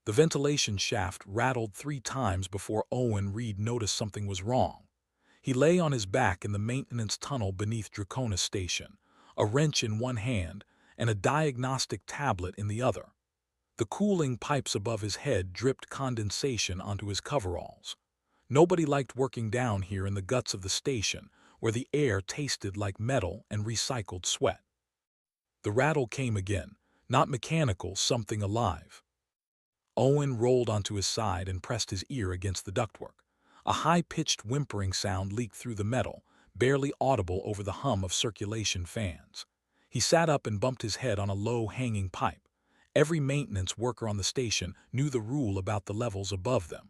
The ventilation shaft rattled 3 times before Owen Reed noticed something was wrong. He lay on his back in the maintenance tunnel beneath Draconis Station, a wrench in one hand and a diagnostic tablet in the other. The cooling pipes above his head dripped condensation onto his coveralls. Nobody liked working down here in the guts of the station, where the air tasted like metal and recycled sweat. The rattle came again, not mechanical, something alive. Owen rolled onto his side and pressed his ear against the ductwork. A high-pitched whimpering sound leaked through the metal, barely audible over the hum of circulation fans. He sat up and bumped his head on a low-hanging pipe. Every maintenance worker on the station knew the rule about the levels above them.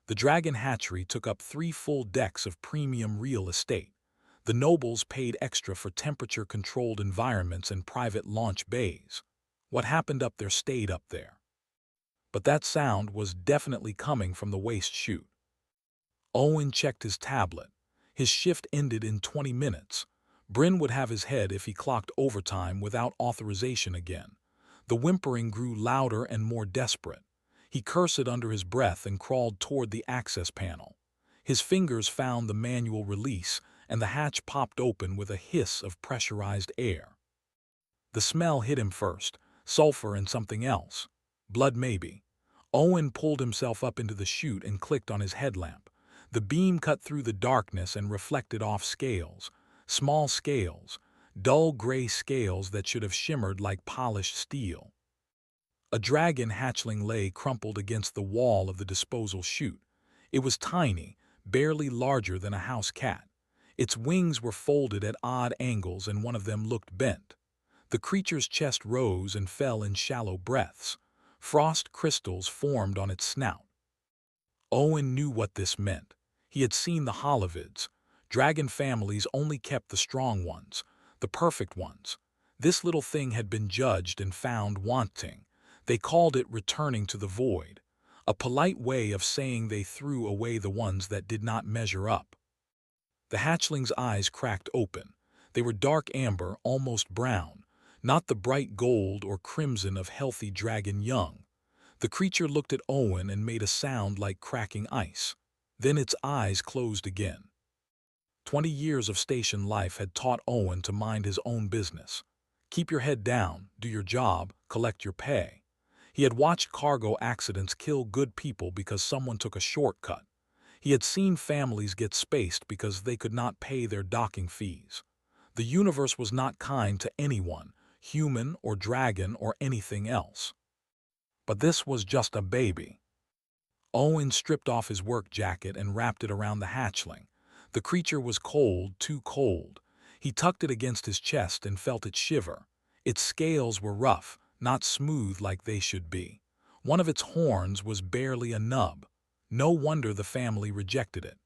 The Dragon hatchery took up 3 full decks of premium real estate. The nobles paid extra for temperature-controlled environments and private launch bays. What happened up there stayed up there. But that sound was definitely coming from the waste chute. Owen checked his tablet. His shift ended in 20 minutes. Bryn would have his head if he clocked overtime without authorization again. The whimpering grew louder and more desperate. He cursed under his breath and crawled toward the access panel. His fingers found the manual release, and the hatch popped open with a hiss of pressurized air. The smell hit him first, sulfur and something else. Blood maybe. Owen pulled himself up into the chute and clicked on his headlamp. The beam cut through the darkness and reflected off scales. Small scales, dull gray scales that should have shimmered like polished steel. A dragon hatchling lay crumpled against the wall of the disposal chute. It was tiny, barely larger than a house cat. Its wings were folded at odd angles and one of them looked bent. The creature's chest rose and fell in shallow breaths. Frost crystals formed on its snout. Owen knew what this meant. He had seen the holovids. Dragon families only kept the strong ones, the perfect ones. This little thing had been judged and found wanting. They called it returning to the void, a polite way of saying they threw away the ones that did not measure up. The hatchling's eyes cracked open. They were dark amber, almost brown, not the bright gold or crimson of healthy dragon young. The creature looked at Owen and made a sound like cracking ice. Then its eyes closed again. 20 years of station life had taught Owen to mind his own business. Keep your head down, do your job, collect your pay. He had watched cargo accidents kill good people because someone took a shortcut. He had seen families get spaced because they could not pay their docking fees. The universe was not kind to anyone, human or dragon or anything else. But this was just a baby. Owen stripped off his work jacket and wrapped it around the hatchling. The creature was cold, too cold. He tucked it against his chest and felt it shiver. Its scales were rough, not smooth like they should be. One of its horns was barely a nub. No wonder the family rejected it.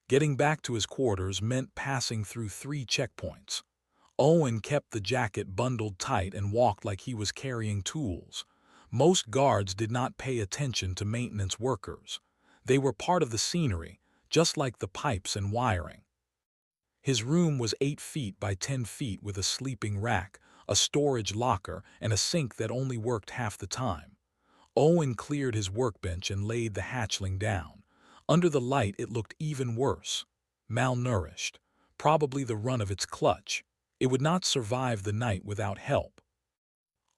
Getting back to his quarters meant passing through 3 checkpoints. Owen kept the jacket bundled tight and walked like he was carrying tools. Most guards did not pay attention to maintenance workers. They were part of the scenery, just like the pipes and wiring. His room was 8 feet by 10 feet with a sleeping rack, a storage locker, and a sink that only worked half the time. Owen cleared his workbench and laid the hatchling down. Under the light it looked even worse. Malnourished, probably the run of its clutch. It would not survive the night without help.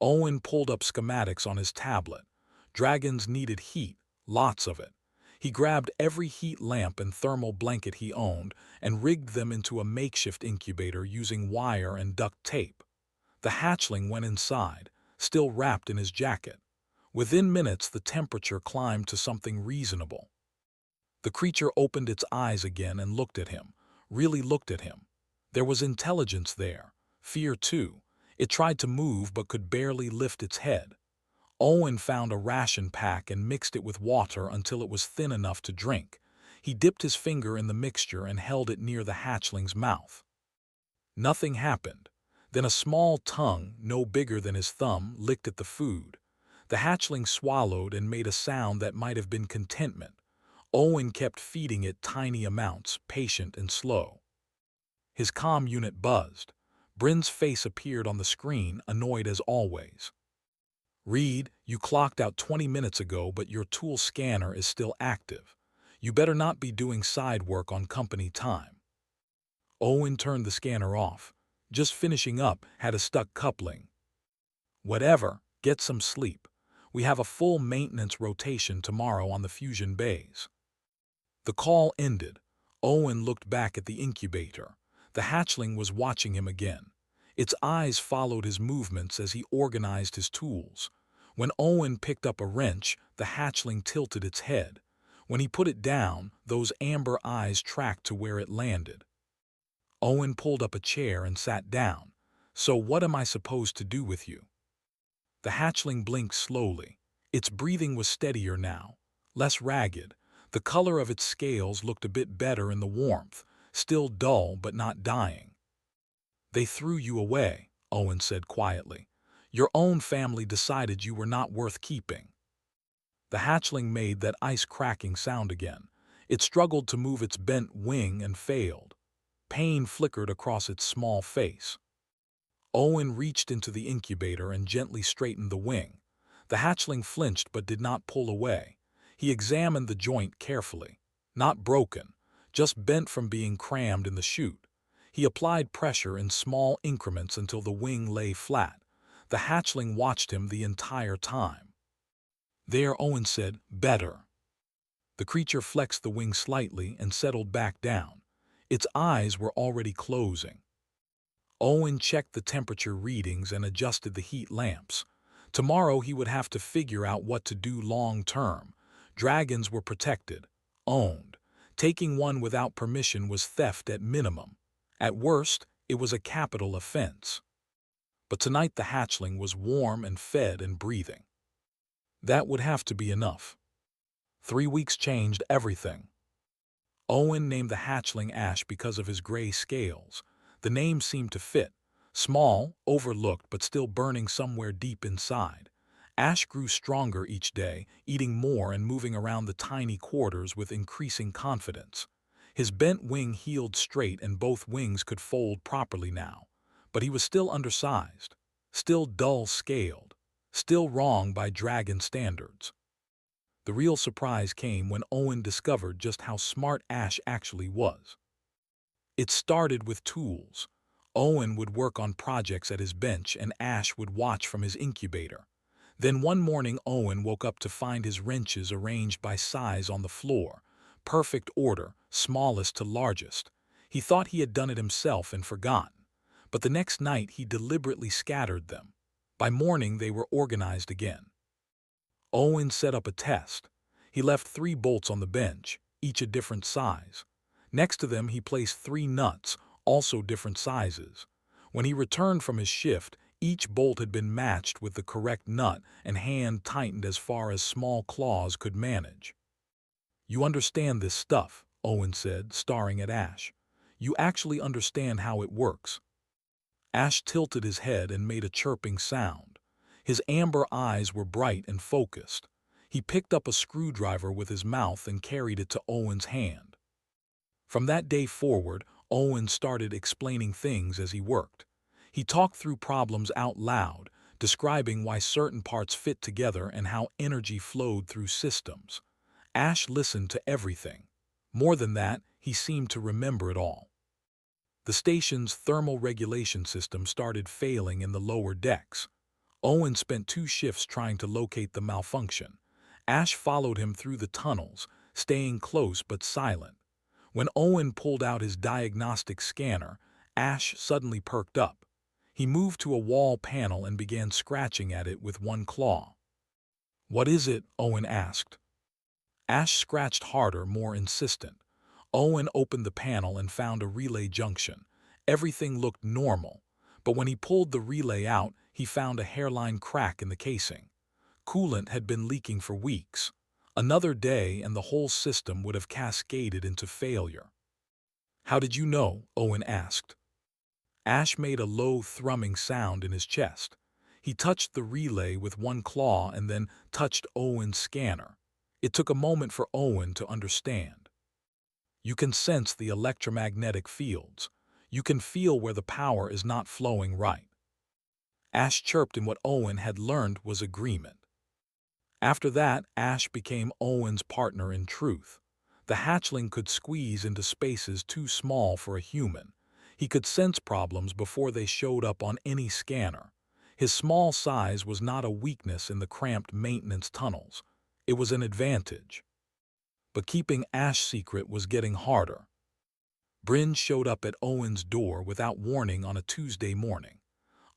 Owen pulled up schematics on his tablet. Dragons needed heat, lots of it. He grabbed every heat lamp and thermal blanket he owned and rigged them into a makeshift incubator using wire and duct tape. The hatchling went inside, still wrapped in his jacket. Within minutes, the temperature climbed to something reasonable. The creature opened its eyes again and looked at him, really looked at him. There was intelligence there, fear too. It tried to move but could barely lift its head. Owen found a ration pack and mixed it with water until it was thin enough to drink. He dipped his finger in the mixture and held it near the hatchling's mouth. Nothing happened. Then a small tongue, no bigger than his thumb, licked at the food. The hatchling swallowed and made a sound that might have been contentment. Owen kept feeding it tiny amounts, patient and slow. His comm unit buzzed. Bryn's face appeared on the screen, annoyed as always. "Reed, you clocked out 20 minutes ago, but your tool scanner is still active. You better not be doing side work on company time." Owen turned the scanner off. "Just finishing up, had a stuck coupling." "Whatever, get some sleep. We have a full maintenance rotation tomorrow on the fusion bays." The call ended. Owen looked back at the incubator. The hatchling was watching him again. Its eyes followed his movements as he organized his tools. When Owen picked up a wrench, the hatchling tilted its head. When he put it down, those amber eyes tracked to where it landed. Owen pulled up a chair and sat down. "So what am I supposed to do with you?" The hatchling blinked slowly. Its breathing was steadier now, less ragged. The color of its scales looked a bit better in the warmth, still dull but not dying. "They threw you away," Owen said quietly. "Your own family decided you were not worth keeping." The hatchling made that ice-cracking sound again. It struggled to move its bent wing and failed. Pain flickered across its small face. Owen reached into the incubator and gently straightened the wing. The hatchling flinched but did not pull away. He examined the joint carefully. Not broken, just bent from being crammed in the chute. He applied pressure in small increments until the wing lay flat. The hatchling watched him the entire time. "There," Owen said, "better." The creature flexed the wing slightly and settled back down. Its eyes were already closing. Owen checked the temperature readings and adjusted the heat lamps. Tomorrow he would have to figure out what to do long-term. Dragons were protected, owned. Taking one without permission was theft at minimum. At worst, it was a capital offense. But tonight the hatchling was warm and fed and breathing. That would have to be enough. 3 weeks changed everything. Owen named the hatchling Ash because of his gray scales. The name seemed to fit. Small, overlooked, but still burning somewhere deep inside. Ash grew stronger each day, eating more and moving around the tiny quarters with increasing confidence. His bent wing healed straight and both wings could fold properly now. But he was still undersized, still dull-scaled, still wrong by dragon standards. The real surprise came when Owen discovered just how smart Ash actually was. It started with tools. Owen would work on projects at his bench and Ash would watch from his incubator. Then one morning Owen woke up to find his wrenches arranged by size on the floor. Perfect order, smallest to largest. He thought he had done it himself and forgotten. But the next night he deliberately scattered them. By morning they were organized again. Owen set up a test. He left 3 bolts on the bench, each a different size. Next to them he placed 3 nuts, also different sizes. When he returned from his shift, each bolt had been matched with the correct nut and hand tightened as far as small claws could manage. "You understand this stuff," Owen said, staring at Ash. "You actually understand how it works." Ash tilted his head and made a chirping sound. His amber eyes were bright and focused. He picked up a screwdriver with his mouth and carried it to Owen's hand. From that day forward, Owen started explaining things as he worked. He talked through problems out loud, describing why certain parts fit together and how energy flowed through systems. Ash listened to everything. More than that, he seemed to remember it all. The station's thermal regulation system started failing in the lower decks. Owen spent 2 shifts trying to locate the malfunction. Ash followed him through the tunnels, staying close but silent. When Owen pulled out his diagnostic scanner, Ash suddenly perked up. He moved to a wall panel and began scratching at it with one claw. "What is it?" Owen asked. Ash scratched harder, more insistent. Owen opened the panel and found a relay junction. Everything looked normal, but when he pulled the relay out, he found a hairline crack in the casing. Coolant had been leaking for weeks. Another day and the whole system would have cascaded into failure. "How did you know?" Owen asked. Ash made a low thrumming sound in his chest. He touched the relay with one claw and then touched Owen's scanner. It took a moment for Owen to understand. "You can sense the electromagnetic fields. You can feel where the power is not flowing right." Ash chirped in what Owen had learned was agreement. After that, Ash became Owen's partner in truth. The hatchling could squeeze into spaces too small for a human. He could sense problems before they showed up on any scanner. His small size was not a weakness in the cramped maintenance tunnels. It was an advantage. But keeping Ash's secret was getting harder. Bryn showed up at Owen's door without warning on a Tuesday morning.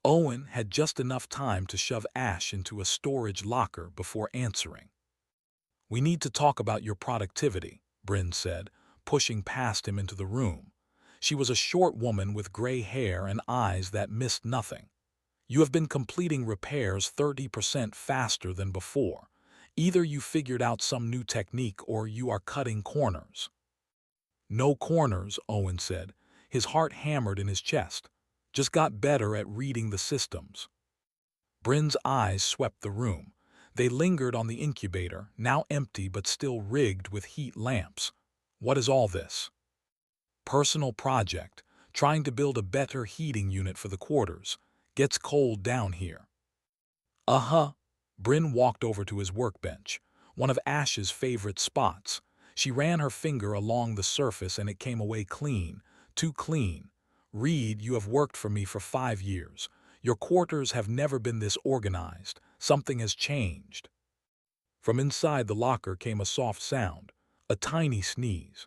Owen had just enough time to shove Ash into a storage locker before answering. "We need to talk about your productivity," Bryn said, pushing past him into the room. She was a short woman with gray hair and eyes that missed nothing. "You have been completing repairs 30% faster than before. Either you figured out some new technique or you are cutting corners." "No corners," Owen said, his heart hammered in his chest. "Just got better at reading the systems." Bryn's eyes swept the room. They lingered on the incubator, now empty but still rigged with heat lamps. "What is all this?" "Personal project, trying to build a better heating unit for the quarters. Gets cold down here." "Uh-huh." Bryn walked over to his workbench, one of Ash's favorite spots. She ran her finger along the surface and it came away clean, too clean. "Reed, you have worked for me for 5 years. Your quarters have never been this organized. Something has changed." From inside the locker came a soft sound, a tiny sneeze.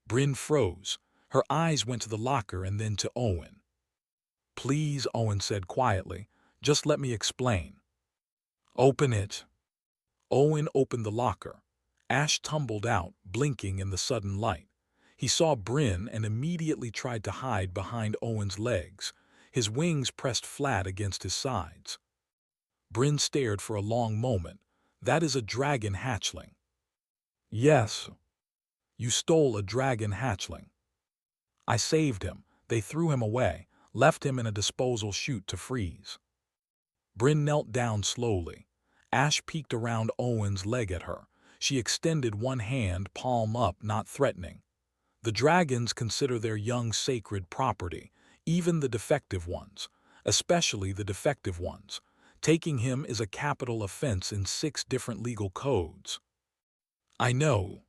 Bryn froze. Her eyes went to the locker and then to Owen. "Please," Owen said quietly, "just let me explain." "Open it." Owen opened the locker. Ash tumbled out, blinking in the sudden light. He saw Bryn and immediately tried to hide behind Owen's legs. His wings pressed flat against his sides. Bryn stared for a long moment. "That is a dragon hatchling." "Yes." "You stole a dragon hatchling." "I saved him. They threw him away, left him in a disposal chute to freeze." Bryn knelt down slowly. Ash peeked around Owen's leg at her. She extended one hand, palm up, not threatening. "The dragons consider their young sacred property, even the defective ones, especially the defective ones. Taking him is a capital offense in 6 different legal codes." "I know.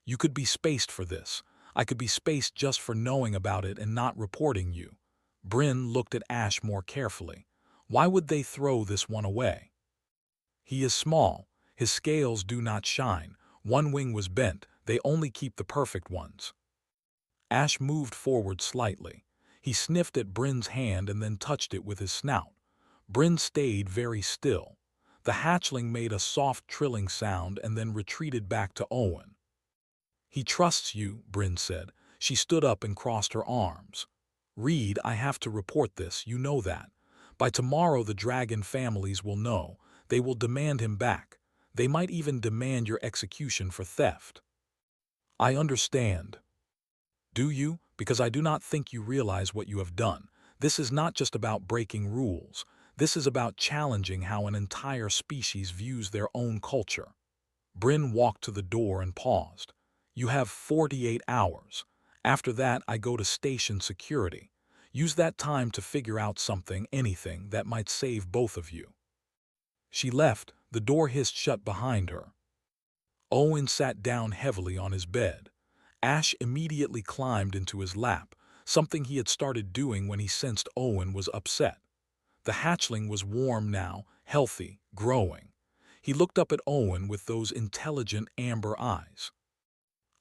You could be spaced for this. I could be spaced just for knowing about it and not reporting you." Bryn looked at Ash more carefully. "Why would they throw this one away?" "He is small. His scales do not shine. One wing was bent. They only keep the perfect ones." Ash moved forward slightly. He sniffed at Bryn's hand and then touched it with his snout. Bryn stayed very still. The hatchling made a soft trilling sound and then retreated back to Owen. "He trusts you," Bryn said. She stood up and crossed her arms. "Reed, I have to report this, you know that. By tomorrow the dragon families will know. They will demand him back. They might even demand your execution for theft." "I understand." "Do you? Because I do not think you realize what you have done. This is not just about breaking rules. This is about challenging how an entire species views their own culture." Bryn walked to the door and paused. "You have 48 hours. After that, I go to station security. Use that time to figure out something, anything, that might save both of you." She left. The door hissed shut behind her. Owen sat down heavily on his bed. Ash immediately climbed into his lap, something he had started doing when he sensed Owen was upset. The hatchling was warm now, healthy, growing. He looked up at Owen with those intelligent amber eyes.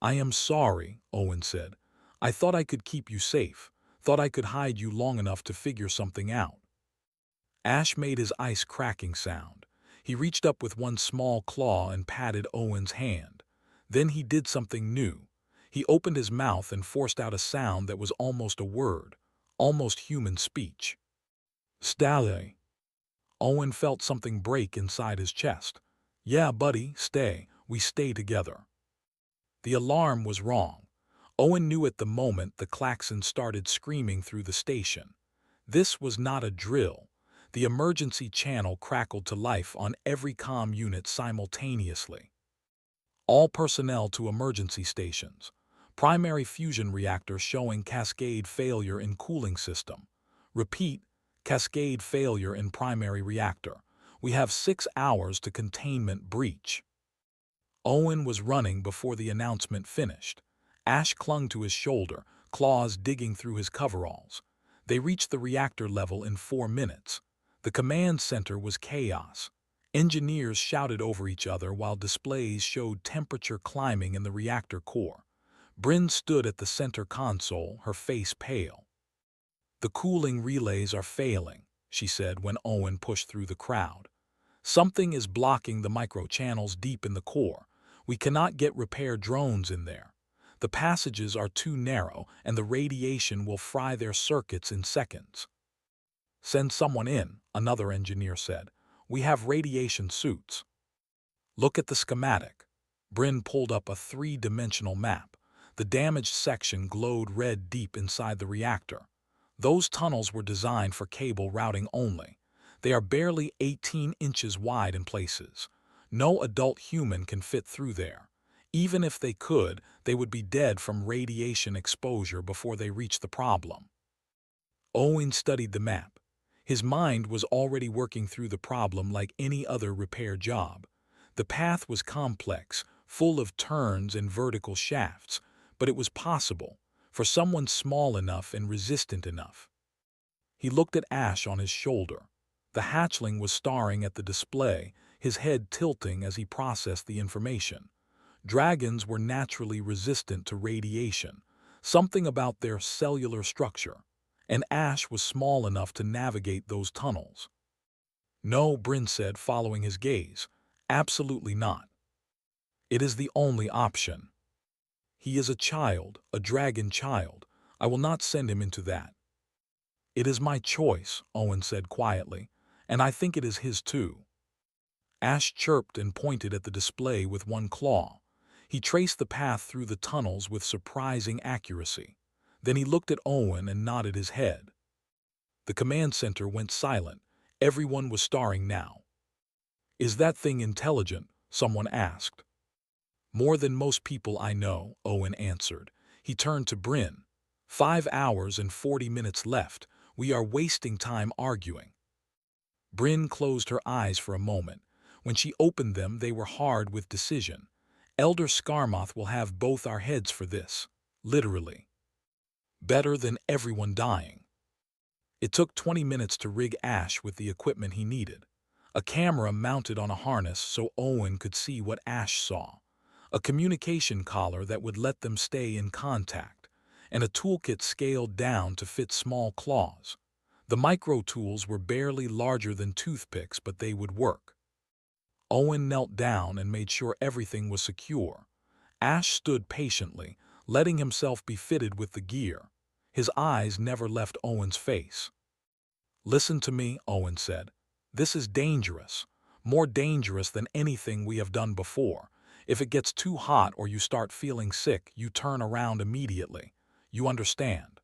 "I am sorry," Owen said. "I thought I could keep you safe, thought I could hide you long enough to figure something out." Ash made his ice cracking sound. He reached up with one small claw and patted Owen's hand. Then he did something new. He opened his mouth and forced out a sound that was almost a word, almost human speech. "Stay." Owen felt something break inside his chest. "Yeah, buddy, stay. We stay together." The alarm was wrong. Owen knew at the moment the klaxon started screaming through the station. This was not a drill. The emergency channel crackled to life on every comm unit simultaneously. "All personnel to emergency stations. Primary fusion reactor showing cascade failure in cooling system. Repeat, Cascade failure in primary reactor. We have 6 hours to containment breach. Owen was running before the announcement finished. Ash clung to his shoulder, claws digging through his coveralls. They reached the reactor level in 4 minutes. The command center was chaos. Engineers shouted over each other while displays showed temperature climbing in the reactor core. Bryn stood at the center console, her face pale. "The cooling relays are failing," she said when Owen pushed through the crowd. "Something is blocking the microchannels deep in the core. We cannot get repair drones in there. The passages are too narrow, and the radiation will fry their circuits in seconds." "Send someone in," another engineer said. "We have radiation suits." "Look at the schematic." Bryn pulled up a 3-dimensional map. The damaged section glowed red deep inside the reactor. Those tunnels were designed for cable routing only. They are barely 18 inches wide in places. No adult human can fit through there. Even if they could, they would be dead from radiation exposure before they reach the problem. Owen studied the map. His mind was already working through the problem like any other repair job. The path was complex, full of turns and vertical shafts, but it was possible, for someone small enough and resistant enough. He looked at Ash on his shoulder. The hatchling was staring at the display, his head tilting as he processed the information. Dragons were naturally resistant to radiation, something about their cellular structure, and Ash was small enough to navigate those tunnels. "No," Bryn said, following his gaze. "Absolutely not. It is the only option. He is a child, a dragon child. I will not send him into that." "It is my choice," Owen said quietly, "and I think it is his too." Ash chirped and pointed at the display with one claw. He traced the path through the tunnels with surprising accuracy. Then he looked at Owen and nodded his head. The command center went silent. Everyone was staring now. "Is that thing intelligent?" someone asked. "More than most people I know," Owen answered. He turned to Bryn. 5 hours and 40 minutes left. We are wasting time arguing." Bryn closed her eyes for a moment. When she opened them, they were hard with decision. "Elder Skarmoth will have both our heads for this. Literally. Better than everyone dying." It took 20 minutes to rig Ash with the equipment he needed. A camera mounted on a harness so Owen could see what Ash saw. A communication collar that would let them stay in contact, and a toolkit scaled down to fit small claws. The micro-tools were barely larger than toothpicks, but they would work. Owen knelt down and made sure everything was secure. Ash stood patiently, letting himself be fitted with the gear. His eyes never left Owen's face. "Listen to me," Owen said. "This is dangerous. More dangerous than anything we have done before. If it gets too hot or you start feeling sick, you turn around immediately. You understand?"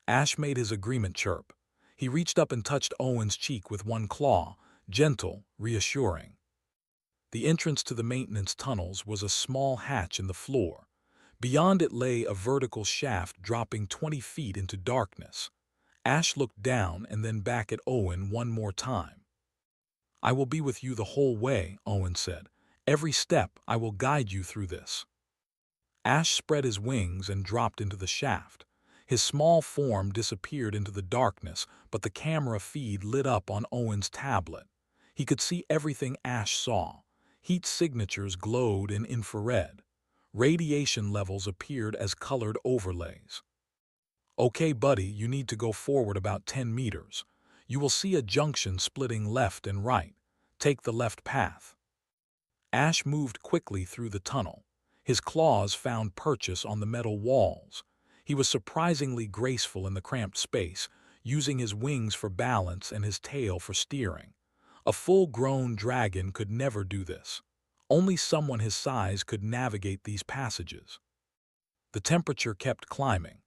Ash made his agreement chirp. He reached up and touched Owen's cheek with one claw, gentle, reassuring. The entrance to the maintenance tunnels was a small hatch in the floor. Beyond it lay a vertical shaft dropping 20 feet into darkness. Ash looked down and then back at Owen one more time. "I will be with you the whole way," Owen said. "Every step I will guide you through this." Ash spread his wings and dropped into the shaft. His small form disappeared into the darkness, but the camera feed lit up on Owen's tablet. He could see everything Ash saw. Heat signatures glowed in infrared. Radiation levels appeared as colored overlays. "Okay, buddy, you need to go forward about 10 meters. You will see a junction splitting left and right. Take the left path." Ash moved quickly through the tunnel. His claws found purchase on the metal walls. He was surprisingly graceful in the cramped space, using his wings for balance and his tail for steering. A full-grown dragon could never do this. Only someone his size could navigate these passages. The temperature kept climbing.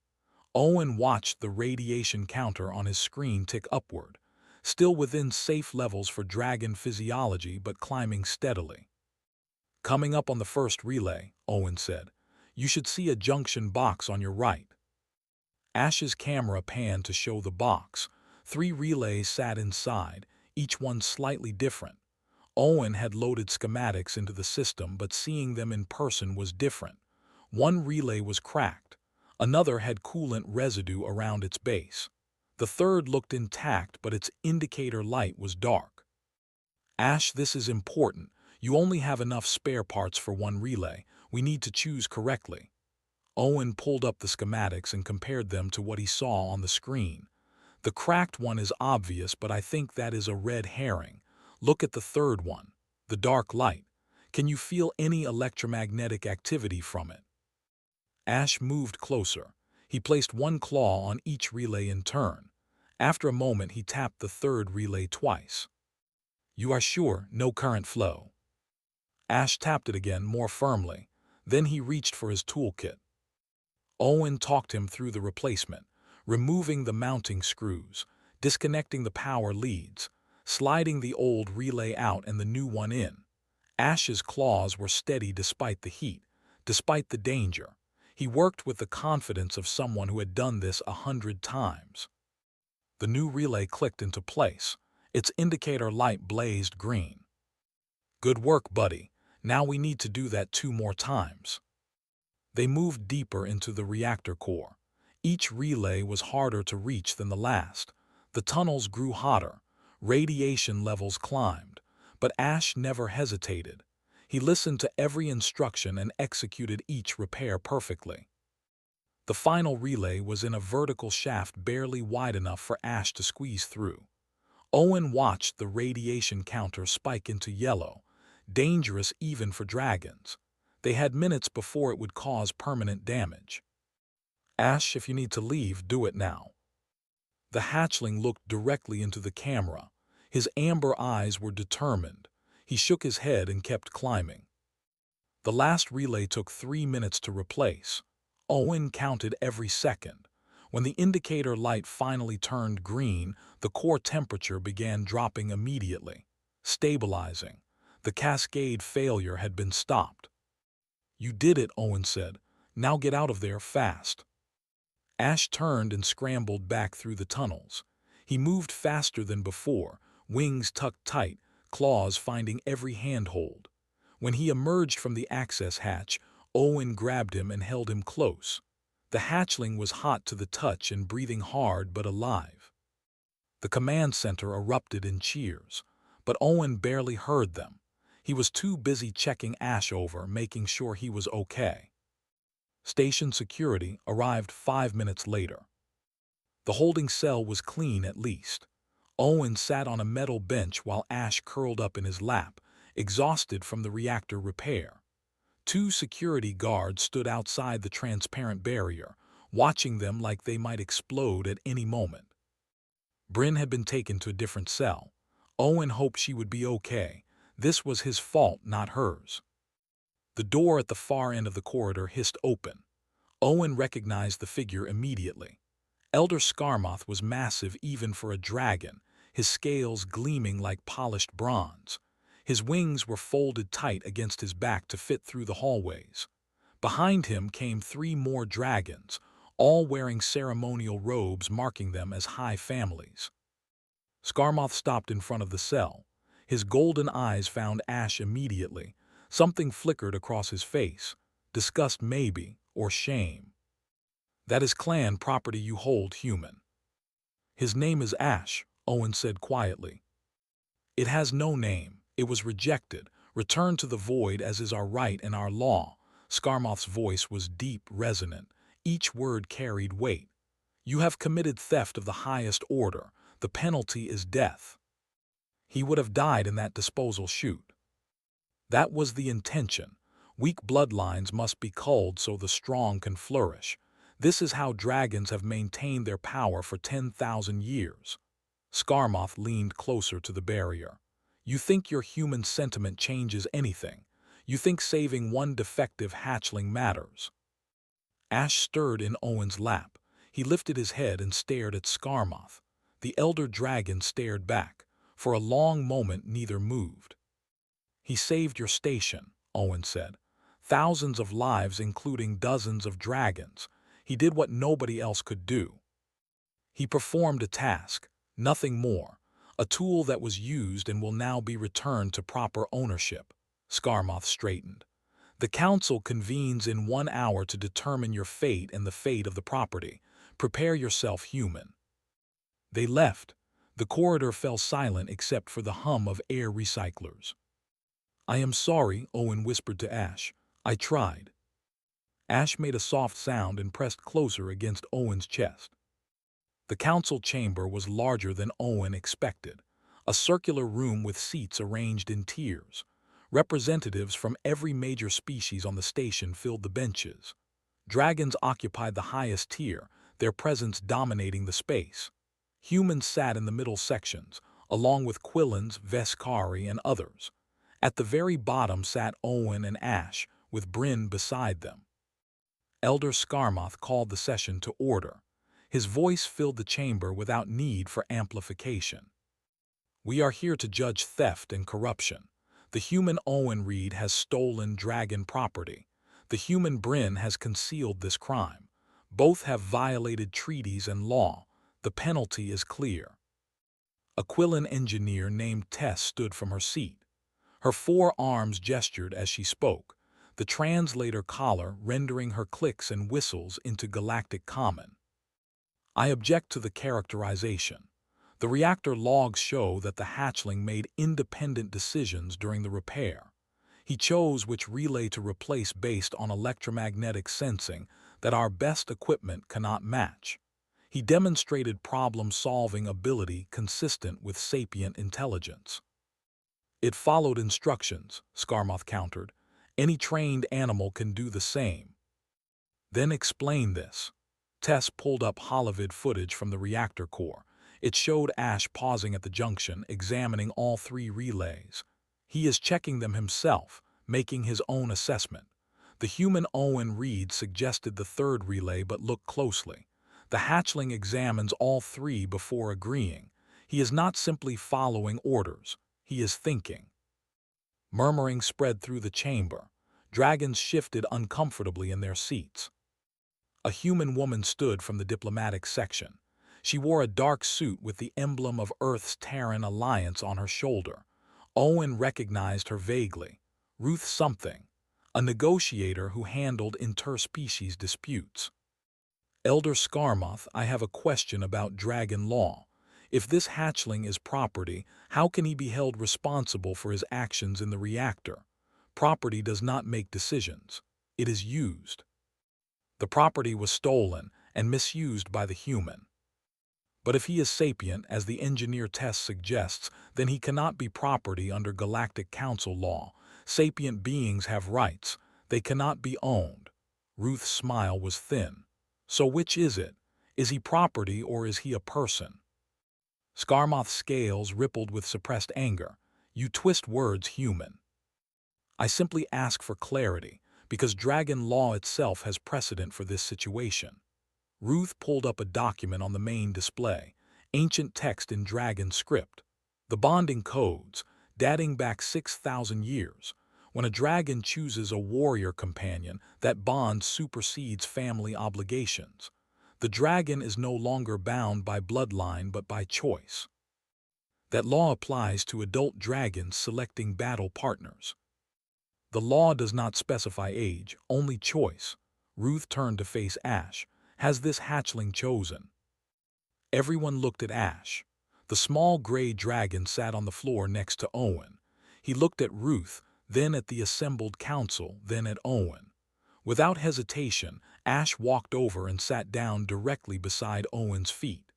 Owen watched the radiation counter on his screen tick upward, still within safe levels for dragon physiology but climbing steadily. "Coming up on the first relay," Owen said. "You should see a junction box on your right." Ash's camera panned to show the box. 3 relays sat inside, each one slightly different. Owen had loaded schematics into the system, but seeing them in person was different. One relay was cracked. Another had coolant residue around its base. The third looked intact, but its indicator light was dark. Ash, this is important. You only have enough spare parts for one relay. We need to choose correctly. Owen pulled up the schematics and compared them to what he saw on the screen. The cracked one is obvious, but I think that is a red herring. Look at the third one, the dark light. Can you feel any electromagnetic activity from it? Ash moved closer. He placed one claw on each relay in turn. After a moment, he tapped the third relay twice. You are sure? No current flow. Ash tapped it again more firmly. Then he reached for his toolkit. Owen talked him through the replacement, removing the mounting screws, disconnecting the power leads, sliding the old relay out and the new one in. Ash's claws were steady despite the heat, despite the danger. He worked with the confidence of someone who had done this 100 times. The new relay clicked into place. Its indicator light blazed green. Good work, buddy. Now we need to do that 2 more times. They moved deeper into the reactor core. Each relay was harder to reach than the last. The tunnels grew hotter. Radiation levels climbed. But Ash never hesitated. He listened to every instruction and executed each repair perfectly. The final relay was in a vertical shaft barely wide enough for Ash to squeeze through. Owen watched the radiation counter spike into yellow, dangerous even for dragons. They had minutes before it would cause permanent damage. Ash, if you need to leave, do it now. The hatchling looked directly into the camera. His amber eyes were determined. He shook his head and kept climbing. The last relay took 3 minutes to replace. Owen counted every second. When the indicator light finally turned green, the core temperature began dropping immediately, stabilizing. The cascade failure had been stopped. You did it, Owen said. Now get out of there fast. Ash turned and scrambled back through the tunnels. He moved faster than before, wings tucked tight, claws finding every handhold. When he emerged from the access hatch, Owen grabbed him and held him close. The hatchling was hot to the touch and breathing hard but alive. The command center erupted in cheers, but Owen barely heard them. He was too busy checking Ash over, making sure he was okay. Station security arrived 5 minutes later. The holding cell was clean at least. Owen sat on a metal bench while Ash curled up in his lap, exhausted from the reactor repair. 2 security guards stood outside the transparent barrier, watching them like they might explode at any moment. Bryn had been taken to a different cell. Owen hoped she would be okay. This was his fault, not hers. The door at the far end of the corridor hissed open. Owen recognized the figure immediately. Elder Skarmoth was massive even for a dragon, his scales gleaming like polished bronze. His wings were folded tight against his back to fit through the hallways. Behind him came 3 more dragons, all wearing ceremonial robes marking them as high families. Skarmoth stopped in front of the cell. His golden eyes found Ash immediately. Something flickered across his face. Disgust maybe, or shame. That is clan property you hold, human. His name is Ash, Owen said quietly. It has no name. It was rejected, returned to the void as is our right and our law. Skarmoth's voice was deep, resonant. Each word carried weight. You have committed theft of the highest order. The penalty is death. He would have died in that disposal chute. That was the intention. Weak bloodlines must be culled so the strong can flourish. This is how dragons have maintained their power for 10,000 years. Skarmoth leaned closer to the barrier. You think your human sentiment changes anything. You think saving one defective hatchling matters. Ash stirred in Owen's lap. He lifted his head and stared at Skarmoth. The elder dragon stared back. For a long moment neither moved. He saved your station, Owen said. Thousands of lives, including dozens of dragons. He did what nobody else could do. He performed a task. Nothing more. A tool that was used and will now be returned to proper ownership. Scarmoth straightened. The council convenes in 1 hour to determine your fate and the fate of the property. Prepare yourself, human. They left. The corridor fell silent except for the hum of air recyclers. I am sorry, Owen whispered to Ash. I tried. Ash made a soft sound and pressed closer against Owen's chest. The council chamber was larger than Owen expected, a circular room with seats arranged in tiers. Representatives from every major species on the station filled the benches. Dragons occupied the highest tier, their presence dominating the space. Humans sat in the middle sections, along with Quillans, Vescari, and others. At the very bottom sat Owen and Ash, with Bryn beside them. Elder Scarmoth called the session to order. His voice filled the chamber without need for amplification. We are here to judge theft and corruption. The human Owen Reed has stolen dragon property. The human Bryn has concealed this crime. Both have violated treaties and law. The penalty is clear. A Quillan engineer named Tess stood from her seat. Her 4 arms gestured as she spoke, the translator collar rendering her clicks and whistles into Galactic Common. I object to the characterization. The reactor logs show that the hatchling made independent decisions during the repair. He chose which relay to replace based on electromagnetic sensing that our best equipment cannot match. He demonstrated problem-solving ability consistent with sapient intelligence. It followed instructions, Scarmoth countered. Any trained animal can do the same. Then explain this. Tess pulled up holovid footage from the reactor core. It showed Ash pausing at the junction, examining all 3 relays. He is checking them himself, making his own assessment. The human Owen Reed suggested the 3rd relay, but look closely. The hatchling examines all 3 before agreeing. He is not simply following orders. He is thinking. Murmuring spread through the chamber. Dragons shifted uncomfortably in their seats. A human woman stood from the diplomatic section. She wore a dark suit with the emblem of Earth's Terran Alliance on her shoulder. Owen recognized her vaguely. Ruth something, a negotiator who handled interspecies disputes. Elder Scarmoth, I have a question about dragon law. If this hatchling is property, how can he be held responsible for his actions in the reactor? Property does not make decisions. It is used. The property was stolen and misused by the human. But if he is sapient, as the engineer test suggests, then he cannot be property under Galactic Council law. Sapient beings have rights. They cannot be owned. Ruth's smile was thin. So which is it? Is he property or is he a person? Scarmoth's scales rippled with suppressed anger. You twist words, human. I simply ask for clarity, because dragon law itself has precedent for this situation. Ruth pulled up a document on the main display, ancient text in dragon script. The bonding codes, dating back 6,000 years. When a dragon chooses a warrior companion, that bond supersedes family obligations. The dragon is no longer bound by bloodline but by choice. That law applies to adult dragons selecting battle partners. The law does not specify age, only choice. Ruth turned to face Ash. Has this hatchling chosen? Everyone looked at Ash. The small gray dragon sat on the floor next to Owen. He looked at Ruth, then at the assembled council, then at Owen. Without hesitation, Ash walked over and sat down directly beside Owen's feet.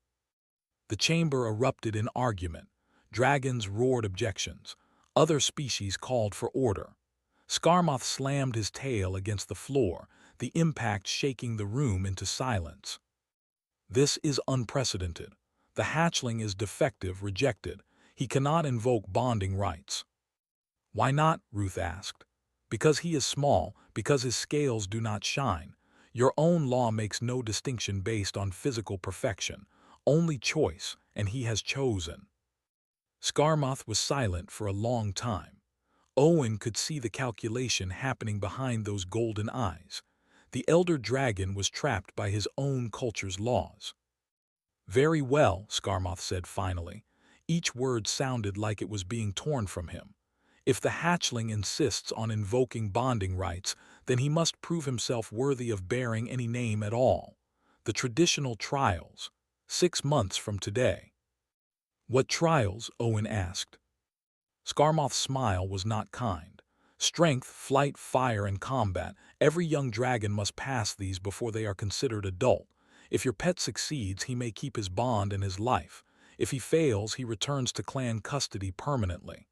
The chamber erupted in argument. Dragons roared objections. Other species called for order. Scarmoth slammed his tail against the floor, the impact shaking the room into silence. This is unprecedented. The hatchling is defective, rejected. He cannot invoke bonding rights. Why not? Ruth asked. Because he is small, because his scales do not shine. Your own law makes no distinction based on physical perfection, only choice, and he has chosen. Scarmoth was silent for a long time. Owen could see the calculation happening behind those golden eyes. The elder dragon was trapped by his own culture's laws. Very well, Scarmoth said finally. Each word sounded like it was being torn from him. If the hatchling insists on invoking bonding rights, then he must prove himself worthy of bearing any name at all. The traditional trials. 6 months from today. What trials? Owen asked. Scarmoth's smile was not kind. Strength, flight, fire, and combat. Every young dragon must pass these before they are considered adult. If your pet succeeds, he may keep his bond and his life. If he fails, he returns to clan custody permanently.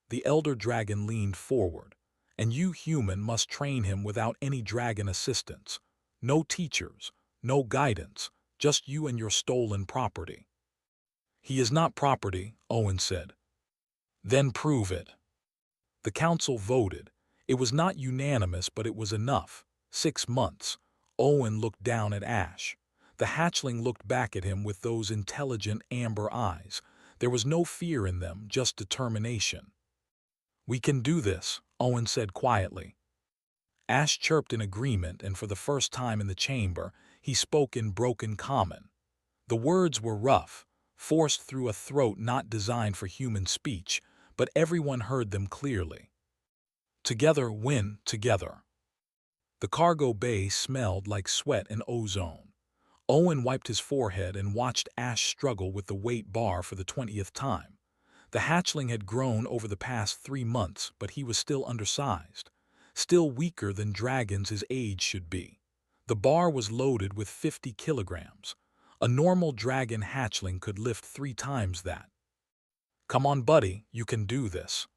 The elder dragon leaned forward. And you, human, must train him without any dragon assistance. No teachers, no guidance, just you and your stolen property. He is not property, Owen said. Then prove it. The council voted. It was not unanimous, but it was enough. 6 months. Owen looked down at Ash. The hatchling looked back at him with those intelligent amber eyes. There was no fear in them, just determination. We can do this, Owen said quietly. Ash chirped in agreement, and for the first time in the chamber, he spoke in broken common. The words were rough, forced through a throat not designed for human speech, but everyone heard them clearly. Together win, together. The cargo bay smelled like sweat and ozone. Owen wiped his forehead and watched Ash struggle with the weight bar for the 20th time. The hatchling had grown over the past 3 months, but he was still undersized, still weaker than dragons his age should be. The bar was loaded with 50 kilograms. A normal dragon hatchling could lift 3 times that. Come on, buddy, you can do this.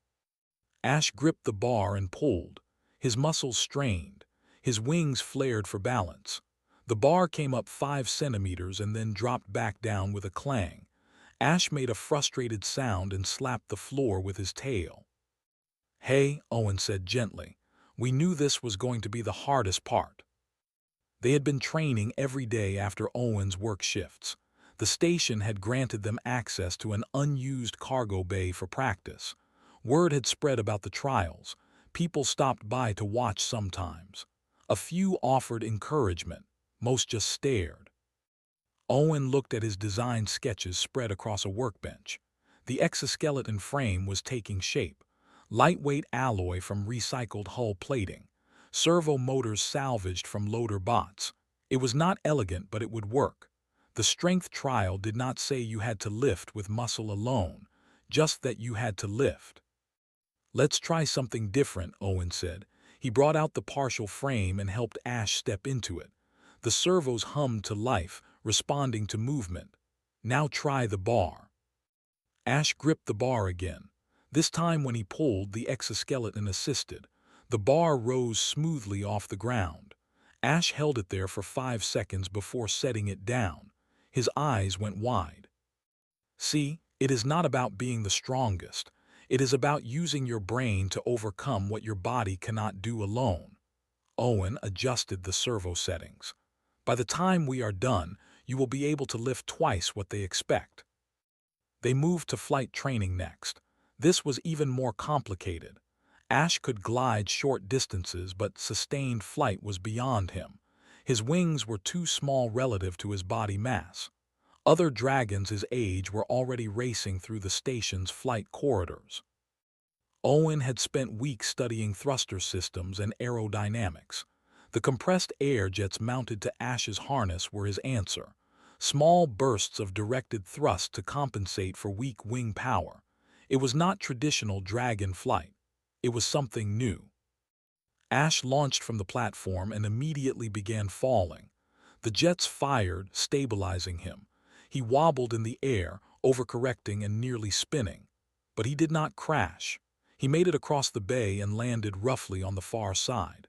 Ash gripped the bar and pulled. His muscles strained. His wings flared for balance. The bar came up 5 centimeters and then dropped back down with a clang. Ash made a frustrated sound and slapped the floor with his tail. Hey, Owen said gently. We knew this was going to be the hardest part. They had been training every day after Owen's work shifts. The station had granted them access to an unused cargo bay for practice. Word had spread about the trials. People stopped by to watch sometimes. A few offered encouragement. Most just stared. Owen looked at his design sketches spread across a workbench. The exoskeleton frame was taking shape. Lightweight alloy from recycled hull plating. Servo motors salvaged from loader bots. It was not elegant, but it would work. The strength trial did not say you had to lift with muscle alone, just that you had to lift. Let's try something different, Owen said. He brought out the partial frame and helped Ash step into it. The servos hummed to life, responding to movement. Now try the bar. Ash gripped the bar again. This time when he pulled, the exoskeleton assisted. The bar rose smoothly off the ground. Ash held it there for 5 seconds before setting it down. His eyes went wide. See, it is not about being the strongest. It is about using your brain to overcome what your body cannot do alone. Owen adjusted the servo settings. By the time we are done, you will be able to lift twice what they expect. They moved to flight training next. This was even more complicated. Ash could glide short distances, but sustained flight was beyond him. His wings were too small relative to his body mass. Other dragons his age were already racing through the station's flight corridors. Owen had spent weeks studying thruster systems and aerodynamics. The compressed air jets mounted to Ash's harness were his answer. Small bursts of directed thrust to compensate for weak wing power. It was not traditional dragon flight. It was something new. Ash launched from the platform and immediately began falling. The jets fired, stabilizing him. He wobbled in the air, overcorrecting and nearly spinning. But he did not crash. He made it across the bay and landed roughly on the far side.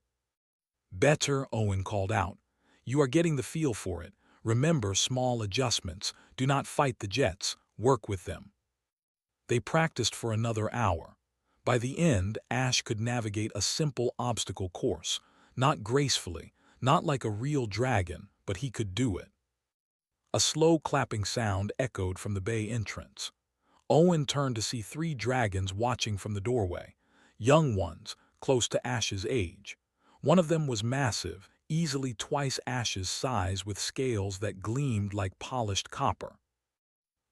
Better, Owen called out. You are getting the feel for it. Remember small adjustments. Do not fight the jets. Work with them. They practiced for another hour. By the end, Ash could navigate a simple obstacle course. Not gracefully, not like a real dragon, but he could do it. A slow clapping sound echoed from the bay entrance. Owen turned to see 3 dragons watching from the doorway. Young ones, close to Ash's age. One of them was massive, easily twice Ash's size with scales that gleamed like polished copper.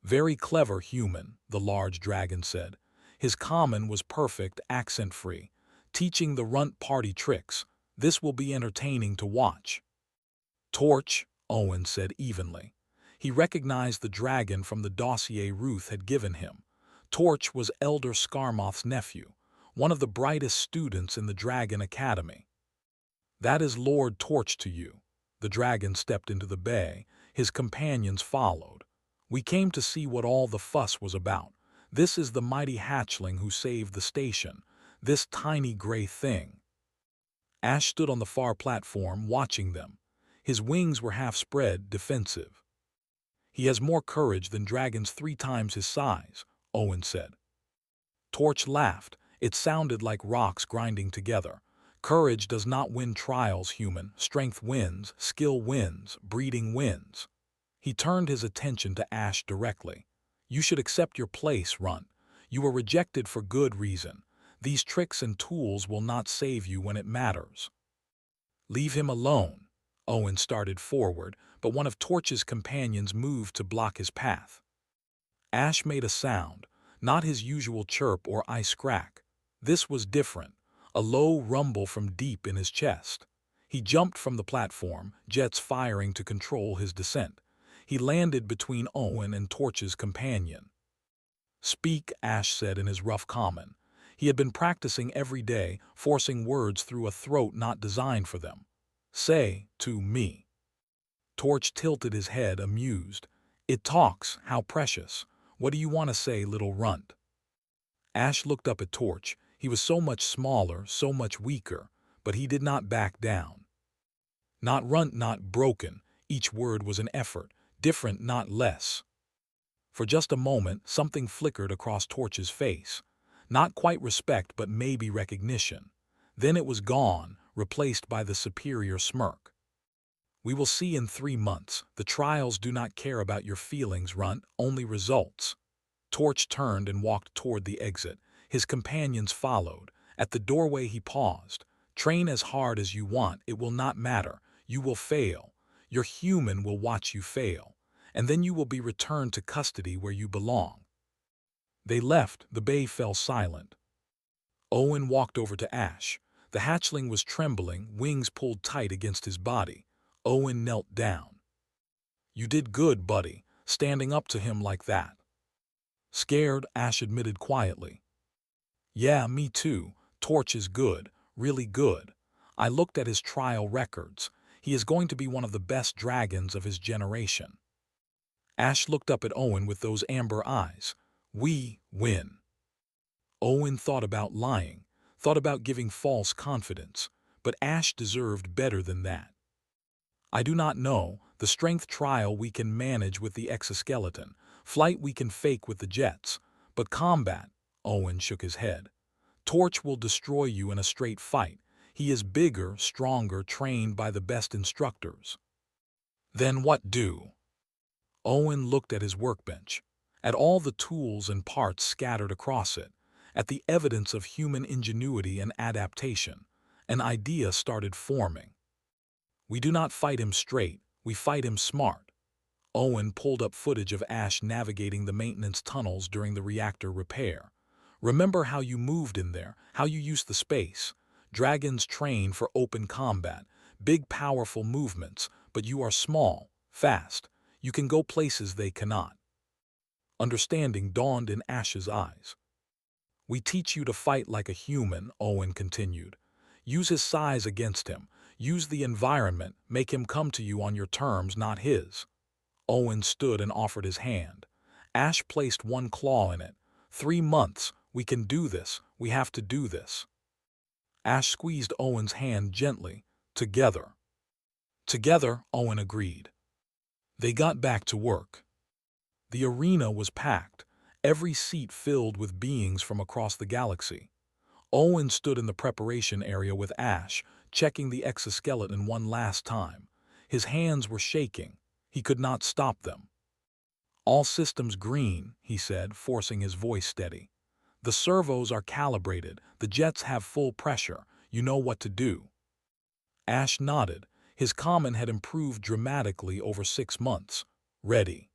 Very clever human, the large dragon said. His common was perfect, accent-free, teaching the runt party tricks. This will be entertaining to watch. Torch, Owen said evenly. He recognized the dragon from the dossier Ruth had given him. Torch was Elder Scarmoth's nephew, one of the brightest students in the Dragon Academy. That is Lord Torch to you. The dragon stepped into the bay. His companions followed. We came to see what all the fuss was about. This is the mighty hatchling who saved the station. This tiny gray thing. Ash stood on the far platform, watching them. His wings were half spread, defensive. He has more courage than dragons 3 times his size, Owen said. Torch laughed. It sounded like rocks grinding together. Courage does not win trials, human. Strength wins, skill wins, breeding wins. He turned his attention to Ash directly. You should accept your place, Runt. You were rejected for good reason. These tricks and tools will not save you when it matters. Leave him alone. Owen started forward, but one of Torch's companions moved to block his path. Ash made a sound, not his usual chirp or ice crack. This was different, a low rumble from deep in his chest. He jumped from the platform, jets firing to control his descent. He landed between Owen and Torch's companion. Speak, Ash said in his rough common. He had been practicing every day, forcing words through a throat not designed for them. Say, to me. Torch tilted his head, amused. It talks, how precious. What do you want to say, little runt? Ash looked up at Torch. He was so much smaller, so much weaker, but he did not back down. Not runt, not broken. Each word was an effort, different, not less. For just a moment, something flickered across Torch's face. Not quite respect, but maybe recognition. Then it was gone, replaced by the superior smirk. We will see in 3 months. The trials do not care about your feelings, Runt, only results. Torch turned and walked toward the exit. His companions followed. At the doorway he paused. Train as hard as you want, it will not matter. You will fail. Your human will watch you fail. And then you will be returned to custody where you belong. They left. The bay fell silent. Owen walked over to Ash. The hatchling was trembling, wings pulled tight against his body. Owen knelt down. You did good, buddy, standing up to him like that. Scared, Ash admitted quietly. Yeah, me too. Torch is good, really good. I looked at his trial records. He is going to be one of the best dragons of his generation. Ash looked up at Owen with those amber eyes. We win. Owen thought about lying, thought about giving false confidence, but Ash deserved better than that. I do not know. The strength trial we can manage with the exoskeleton, flight we can fake with the jets, but combat, Owen shook his head. Torch will destroy you in a straight fight. He is bigger, stronger, trained by the best instructors. Then what do? Owen looked at his workbench, at all the tools and parts scattered across it, at the evidence of human ingenuity and adaptation. An idea started forming. We do not fight him straight, we fight him smart. Owen pulled up footage of Ash navigating the maintenance tunnels during the reactor repair. Remember how you moved in there, how you used the space. Dragons train for open combat, big powerful movements, but you are small, fast. You can go places they cannot. Understanding dawned in Ash's eyes. We teach you to fight like a human, Owen continued. Use his size against him. Use the environment, make him come to you on your terms, not his. Owen stood and offered his hand. Ash placed one claw in it. 3 months, we can do this, we have to do this. Ash squeezed Owen's hand gently. Together. Together, Owen agreed. They got back to work. The arena was packed, every seat filled with beings from across the galaxy. Owen stood in the preparation area with Ash, checking the exoskeleton one last time. His hands were shaking. He could not stop them. All systems green, he said, forcing his voice steady. The servos are calibrated. The jets have full pressure. You know what to do. Ash nodded. His common had improved dramatically over 6 months. Ready.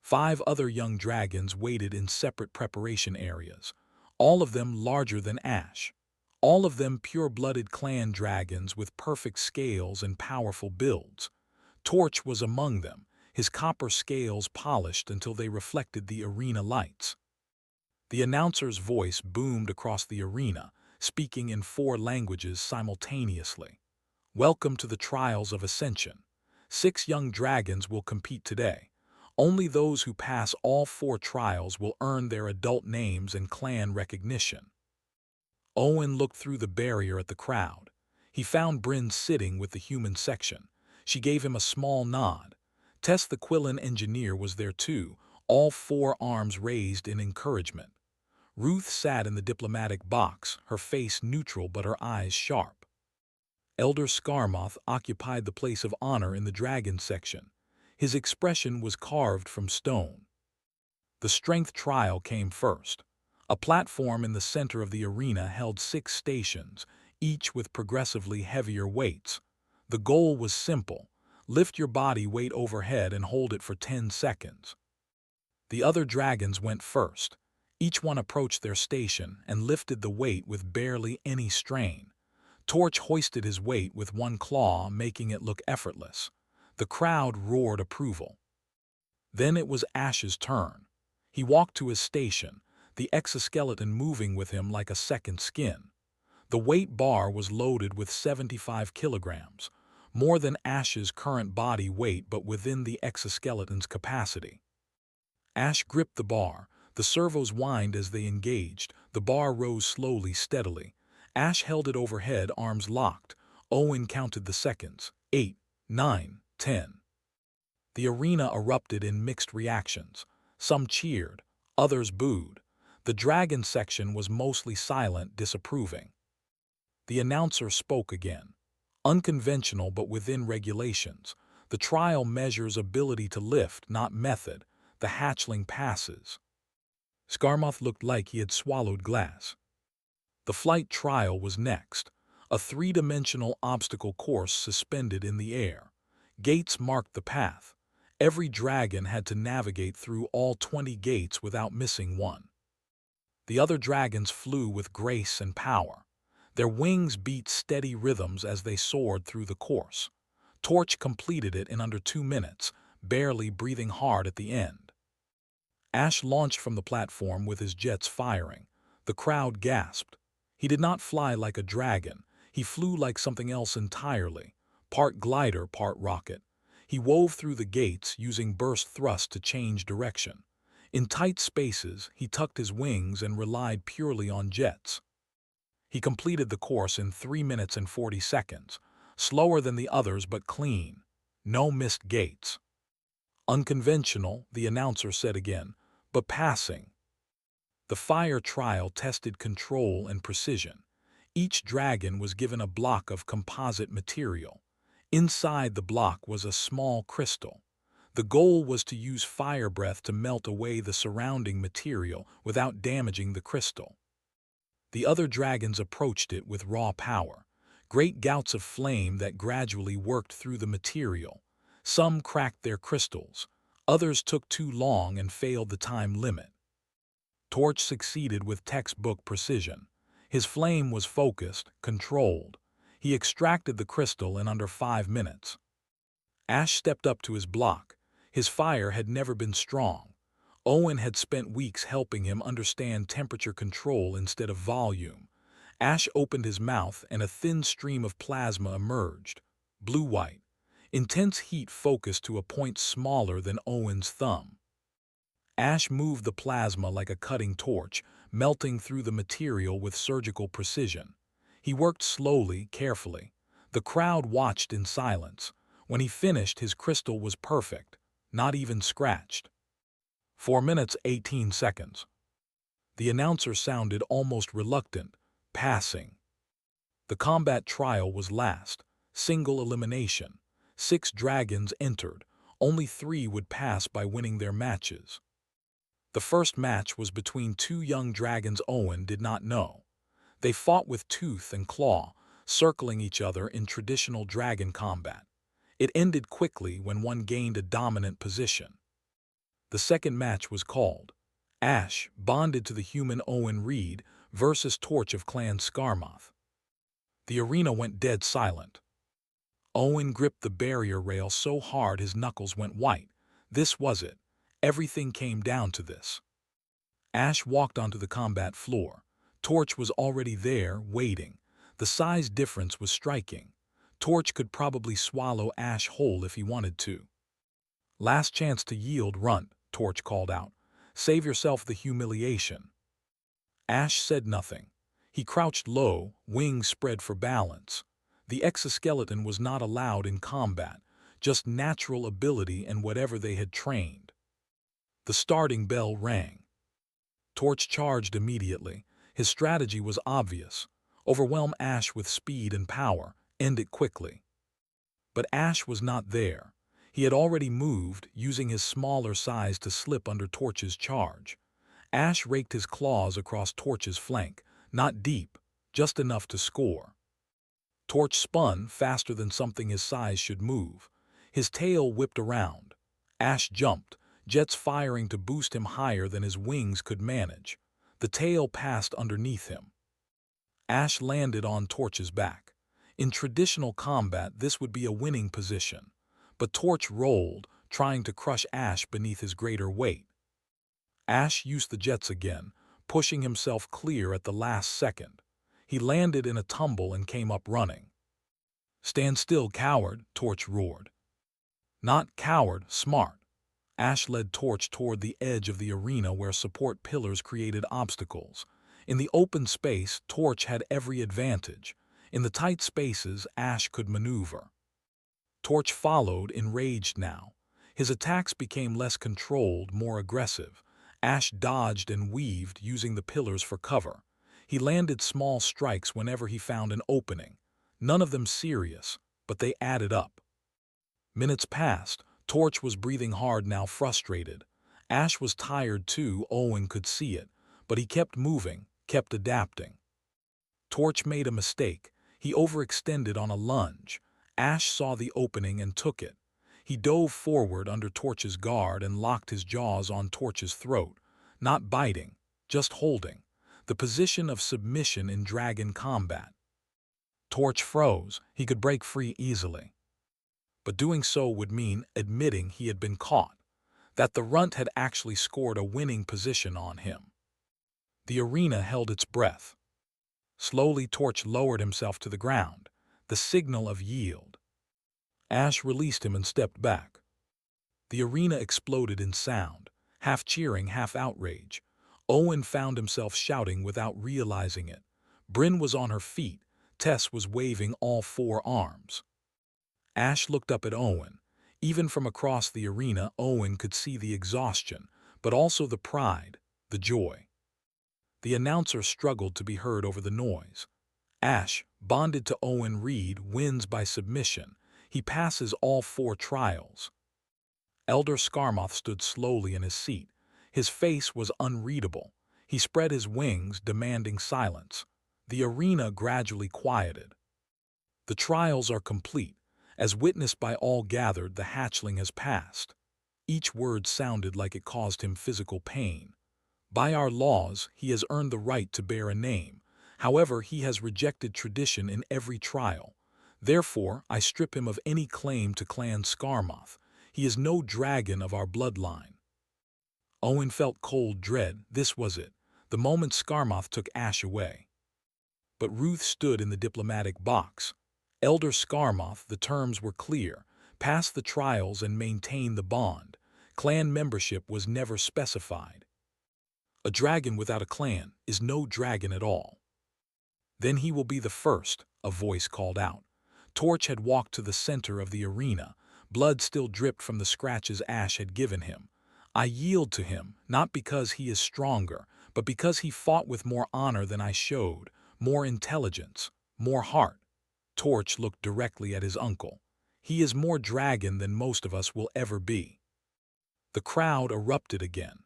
5 other young dragons waited in separate preparation areas, all of them larger than Ash. All of them pure-blooded clan dragons with perfect scales and powerful builds. Torch was among them, his copper scales polished until they reflected the arena lights. The announcer's voice boomed across the arena, speaking in 4 languages simultaneously. Welcome to the Trials of Ascension. 6 young dragons will compete today. Only those who pass all 4 trials will earn their adult names and clan recognition. Owen looked through the barrier at the crowd. He found Bryn sitting with the human section. She gave him a small nod. Tess the Quillen engineer was there too, all 4 arms raised in encouragement. Ruth sat in the diplomatic box, her face neutral but her eyes sharp. Elder Skarmoth occupied the place of honor in the dragon section. His expression was carved from stone. The strength trial came first. A platform in the center of the arena held 6 stations, each with progressively heavier weights. The goal was simple: lift your body weight overhead and hold it for 10 seconds. The other dragons went first. Each one approached their station and lifted the weight with barely any strain. Torch hoisted his weight with one claw, making it look effortless. The crowd roared approval. Then it was Ash's turn. He walked to his station, the exoskeleton moving with him like a second skin. The weight bar was loaded with 75 kilograms, more than Ash's current body weight but within the exoskeleton's capacity. Ash gripped the bar. The servos whined as they engaged. The bar rose slowly, steadily. Ash held it overhead, arms locked. Owen counted the seconds. 8, 9, 10. The arena erupted in mixed reactions. Some cheered, others booed. The dragon section was mostly silent, disapproving. The announcer spoke again. Unconventional but within regulations. The trial measures ability to lift, not method. The hatchling passes. Skarmoth looked like he had swallowed glass. The flight trial was next. A 3-dimensional obstacle course suspended in the air. Gates marked the path. Every dragon had to navigate through all 20 gates without missing one. The other dragons flew with grace and power. Their wings beat steady rhythms as they soared through the course. Torch completed it in under 2 minutes, barely breathing hard at the end. Ash launched from the platform with his jets firing. The crowd gasped. He did not fly like a dragon. He flew like something else entirely, part glider, part rocket. He wove through the gates, using burst thrust to change direction. In tight spaces, he tucked his wings and relied purely on jets. He completed the course in 3 minutes and 40 seconds, slower than the others but clean. No missed gates. Unconventional, the announcer said again, but passing. The fire trial tested control and precision. Each dragon was given a block of composite material. Inside the block was a small crystal. The goal was to use fire breath to melt away the surrounding material without damaging the crystal. The other dragons approached it with raw power, great gouts of flame that gradually worked through the material. Some cracked their crystals, others took too long and failed the time limit. Torch succeeded with textbook precision. His flame was focused, controlled. He extracted the crystal in under 5 minutes. Ash stepped up to his block. His fire had never been strong. Owen had spent weeks helping him understand temperature control instead of volume. Ash opened his mouth and a thin stream of plasma emerged, blue-white. Intense heat focused to a point smaller than Owen's thumb. Ash moved the plasma like a cutting torch, melting through the material with surgical precision. He worked slowly, carefully. The crowd watched in silence. When he finished, his crystal was perfect, not even scratched. 4 minutes, 18 seconds. The announcer sounded almost reluctant, passing. The combat trial was last, single elimination. 6 dragons entered. Only 3 would pass by winning their matches. The first match was between 2 young dragons Owen did not know. They fought with tooth and claw, circling each other in traditional dragon combat. It ended quickly when one gained a dominant position. The second match was called. Ash, bonded to the human Owen Reed, versus Torch of Clan Skarmoth. The arena went dead silent. Owen gripped the barrier rail so hard his knuckles went white. This was it. Everything came down to this. Ash walked onto the combat floor. Torch was already there, waiting. The size difference was striking. Torch could probably swallow Ash whole if he wanted to. "Last chance to yield, Runt," Torch called out. "Save yourself the humiliation." Ash said nothing. He crouched low, wings spread for balance. The exoskeleton was not allowed in combat, just natural ability and whatever they had trained. The starting bell rang. Torch charged immediately. His strategy was obvious. Overwhelm Ash with speed and power, end it quickly. But Ash was not there. He had already moved, using his smaller size to slip under Torch's charge. Ash raked his claws across Torch's flank, not deep, just enough to score. Torch spun faster than something his size should move. His tail whipped around. Ash jumped, jets firing to boost him higher than his wings could manage. The tail passed underneath him. Ash landed on Torch's back. In traditional combat, this would be a winning position. But Torch rolled, trying to crush Ash beneath his greater weight. Ash used the jets again, pushing himself clear at the last second. He landed in a tumble and came up running. "Stand still, coward," Torch roared. "Not coward, smart." Ash led Torch toward the edge of the arena where support pillars created obstacles. In the open space, Torch had every advantage. In the tight spaces, Ash could maneuver. Torch followed, enraged now. His attacks became less controlled, more aggressive. Ash dodged and weaved, using the pillars for cover. He landed small strikes whenever he found an opening. None of them serious, but they added up. Minutes passed. Torch was breathing hard now, frustrated. Ash was tired too, Owen could see it, but he kept moving, kept adapting. Torch made a mistake. He overextended on a lunge. Ash saw the opening and took it. He dove forward under Torch's guard and locked his jaws on Torch's throat, not biting, just holding, the position of submission in dragon combat. Torch froze. He could break free easily. But doing so would mean admitting he had been caught, that the runt had actually scored a winning position on him. The arena held its breath. Slowly, Torch lowered himself to the ground, the signal of yield. Ash released him and stepped back. The arena exploded in sound, half cheering, half outrage. Owen found himself shouting without realizing it. Bryn was on her feet. Tess was waving all four arms. Ash looked up at Owen. Even from across the arena, Owen could see the exhaustion, but also the pride, the joy. The announcer struggled to be heard over the noise. Ash, bonded to Owen Reed, wins by submission. He passes all four trials. Elder Skarmoth stood slowly in his seat. His face was unreadable. He spread his wings, demanding silence. The arena gradually quieted. The trials are complete. As witnessed by all gathered, the hatchling has passed. Each word sounded like it caused him physical pain. By our laws, he has earned the right to bear a name. However, he has rejected tradition in every trial. Therefore, I strip him of any claim to Clan Skarmoth. He is no dragon of our bloodline. Owen felt cold dread. This was it, the moment Skarmoth took Ash away. But Ruth stood in the diplomatic box. Elder Skarmoth, the terms were clear. Pass the trials and maintain the bond. Clan membership was never specified. A dragon without a clan is no dragon at all. Then he will be the first, a voice called out. Torch had walked to the center of the arena. Blood still dripped from the scratches Ash had given him. I yield to him, not because he is stronger, but because he fought with more honor than I showed, more intelligence, more heart. Torch looked directly at his uncle. He is more dragon than most of us will ever be. The crowd erupted again.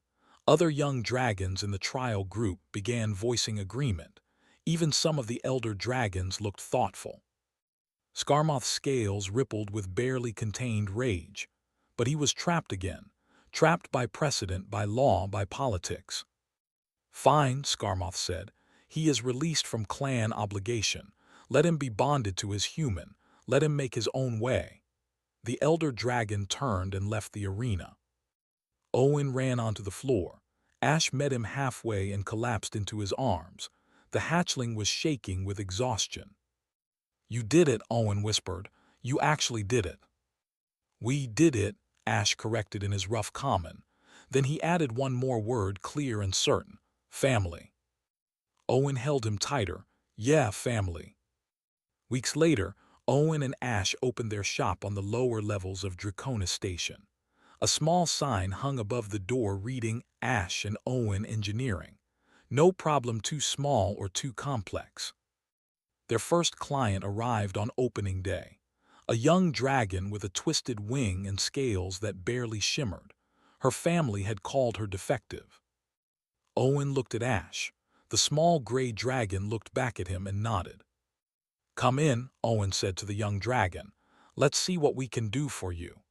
Other young dragons in the trial group began voicing agreement. Even some of the elder dragons looked thoughtful. Skarmoth's scales rippled with barely contained rage. But he was trapped again. trapped by precedent, by law, by politics. Fine, Skarmoth said. He is released from clan obligation. Let him be bonded to his human. Let him make his own way. The elder dragon turned and left the arena. Owen ran onto the floor. Ash met him halfway and collapsed into his arms. The hatchling was shaking with exhaustion. "You did it," Owen whispered. "You actually did it." "We did it," Ash corrected in his rough common. Then he added one more word, clear and certain. "Family." Owen held him tighter. "Yeah, family." Weeks later, Owen and Ash opened their shop on the lower levels of Draconis Station. A small sign hung above the door reading Ash and Owen Engineering. No problem too small or too complex. Their first client arrived on opening day. A young dragon with a twisted wing and scales that barely shimmered. Her family had called her defective. Owen looked at Ash. The small gray dragon looked back at him and nodded. "Come in," Owen said to the young dragon. "Let's see what we can do for you."